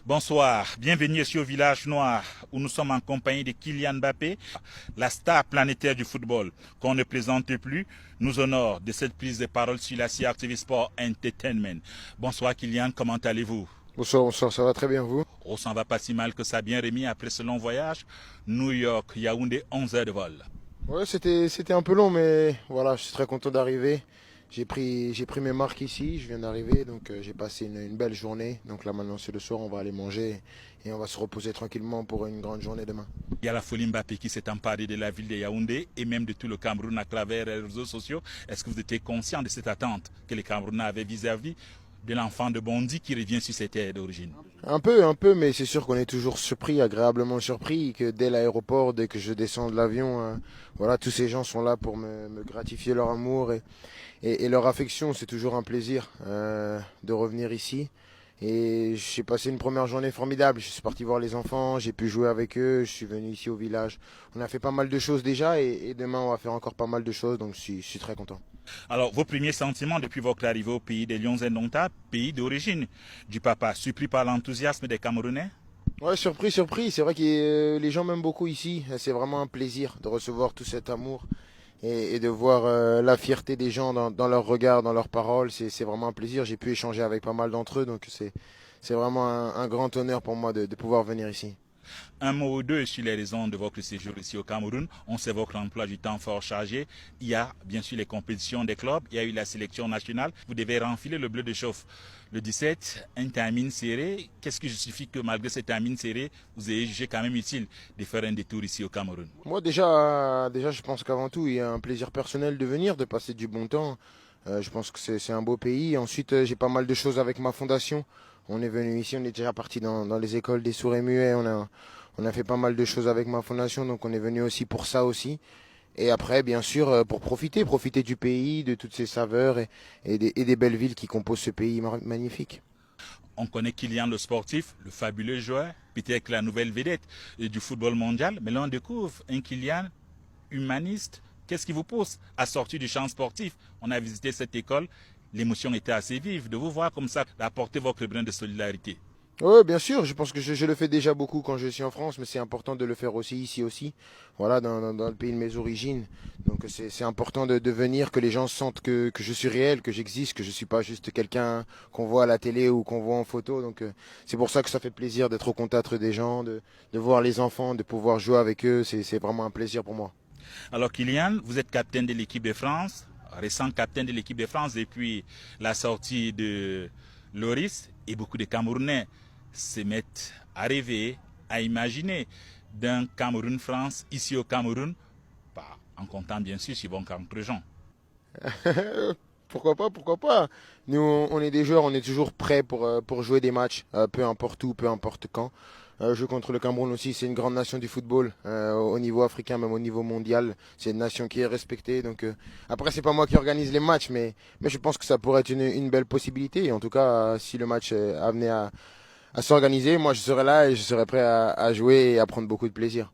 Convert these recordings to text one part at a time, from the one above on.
Bonsoir, bienvenue sur Village Noir où nous sommes en compagnie de Kylian Mbappé, la star planétaire du football qu'on ne plaisante plus, nous honore de cette prise de parole sur la CRTV Sport Entertainment. Bonsoir Kylian, comment allez-vous? Bonsoir, bonsoir, ça va très bien vous? Oh, ça ne va pas si mal que ça, bien remis après ce long voyage. New York, Yaoundé, 11 heures de vol. Ouais, c'était un peu long, mais voilà, je suis très content d'arriver. J'ai pris mes marques ici, je viens d'arriver, donc j'ai passé une belle journée. Donc là maintenant c'est le soir, on va aller manger et on va se reposer tranquillement pour une grande journée demain. Il y a la folie Mbappé qui s'est emparée de la ville de Yaoundé et même de tout le Cameroun à travers les réseaux sociaux. Est-ce que vous étiez conscient de cette attente que les Camerounais avaient vis-à-vis de l'enfant de Bondy qui revient sur ses terres d'origine? Un peu, mais c'est sûr qu'on est toujours surpris, agréablement surpris, que dès l'aéroport, dès que je descends de l'avion, voilà, tous ces gens sont là pour me gratifier leur amour et leur affection. C'est toujours un plaisir de revenir ici. Et j'ai passé une première journée formidable. Je suis parti voir les enfants, j'ai pu jouer avec eux, je suis venu ici au village. On a fait pas mal de choses déjà et demain on va faire encore pas mal de choses, donc je suis très content. Alors, vos premiers sentiments depuis votre arrivée au pays des Lions indomptables, pays d'origine du papa, surpris par l'enthousiasme des Camerounais? Ouais, surpris, surpris. C'est vrai que les gens m'aiment beaucoup ici. C'est vraiment un plaisir de recevoir tout cet amour et de voir la fierté des gens dans leurs regards, dans leurs paroles. C'est vraiment un plaisir. J'ai pu échanger avec pas mal d'entre eux, donc c'est vraiment un grand honneur pour moi de pouvoir venir ici. Un mot ou deux sur les raisons de votre séjour ici au Cameroun. On sait votre emploi du temps fort chargé. Il y a bien sûr les compétitions des clubs, il y a eu la sélection nationale. Vous devez renfiler le bleu de chauffe. Le 17, un timing serré. Qu'est-ce qui justifie que malgré ce timing serré, vous ayez jugé quand même utile de faire un détour ici au Cameroun? Moi déjà, je pense qu'avant tout, il y a un plaisir personnel de venir, de passer du bon temps. Je pense que c'est un beau pays. Ensuite, j'ai pas mal de choses avec ma fondation. On est venu ici, on est déjà parti dans les écoles des sourds et muets. On a fait pas mal de choses avec ma fondation, donc on est venu aussi pour ça aussi. Et après, bien sûr, pour profiter du pays, de toutes ses saveurs et des belles villes qui composent ce pays magnifique. On connaît Kylian le sportif, le fabuleux joueur, peut-être la nouvelle vedette du football mondial, mais là on découvre un Kylian humaniste. Qu'est-ce qui vous pousse à sortir du champ sportif? On a visité cette école, l'émotion était assez vive de vous voir comme ça, d'apporter votre brin de solidarité. Oui, bien sûr, je pense que je le fais déjà beaucoup quand je suis en France, mais c'est important de le faire aussi ici aussi, voilà, dans le pays de mes origines. Donc c'est important de venir, que les gens sentent que je suis réel, que j'existe, que je ne suis pas juste quelqu'un qu'on voit à la télé ou qu'on voit en photo. Donc c'est pour ça que ça fait plaisir d'être au contact des gens, de voir les enfants, de pouvoir jouer avec eux. C'est vraiment un plaisir pour moi. Alors Kylian, vous êtes capitaine de l'équipe de France, récent capitaine de l'équipe de France depuis la sortie de Loris, et beaucoup de Camerounais se mettent à rêver, à imaginer d'un Cameroun-France ici au Cameroun, pas en comptant bien sûr sur vos contre-gens. Pourquoi pas, pourquoi pas. Nous, on est des joueurs, on est toujours prêts pour jouer des matchs, peu importe où, peu importe quand. Jouer contre le Cameroun aussi, c'est une grande nation du football, au niveau africain, même au niveau mondial. C'est une nation qui est respectée. Donc, après, c'est pas moi qui organise les matchs, mais je pense que ça pourrait être une belle possibilité. En tout cas, si le match amené à s'organiser, moi je serai là et je serai prêt à jouer et à prendre beaucoup de plaisir.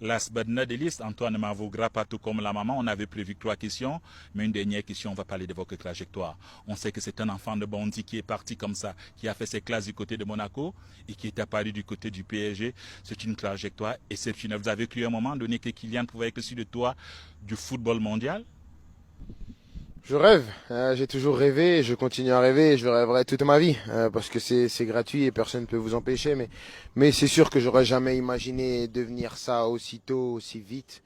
Last but not least, Antoine Mavougra, pas tout comme la maman, on avait prévu 3 questions, mais une dernière question, on va parler de votre trajectoire. On sait que c'est un enfant de Bondy qui est parti comme ça, qui a fait ses classes du côté de Monaco et qui est apparu du côté du PSG. C'est une trajectoire exceptionnelle. Vous avez cru à un moment donné que Kylian pouvait être sur le toit du football mondial? Je rêve, j'ai toujours rêvé, et je continue à rêver, et je rêverai toute ma vie, parce que c'est gratuit et personne ne peut vous empêcher, mais c'est sûr que j'aurais jamais imaginé devenir ça aussitôt, aussi vite.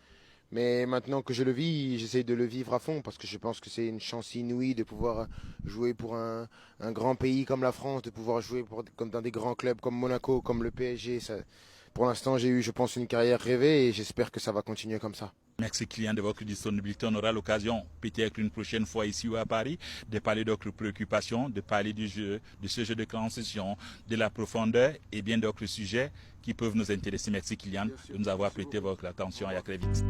Mais maintenant que je le vis, j'essaie de le vivre à fond, parce que je pense que c'est une chance inouïe de pouvoir jouer pour un grand pays comme la France, de pouvoir jouer comme dans des grands clubs comme Monaco, comme le PSG. Pour l'instant, j'ai eu, je pense, une carrière rêvée, et j'espère que ça va continuer comme ça. Merci Kylian de votre disponibilité. On aura l'occasion, peut-être une prochaine fois ici ou à Paris, de parler d'autres préoccupations, de parler du jeu, de ce jeu de transition, de la profondeur et bien d'autres sujets qui peuvent nous intéresser. Merci Kylian de nous avoir prêté votre attention et à très vite.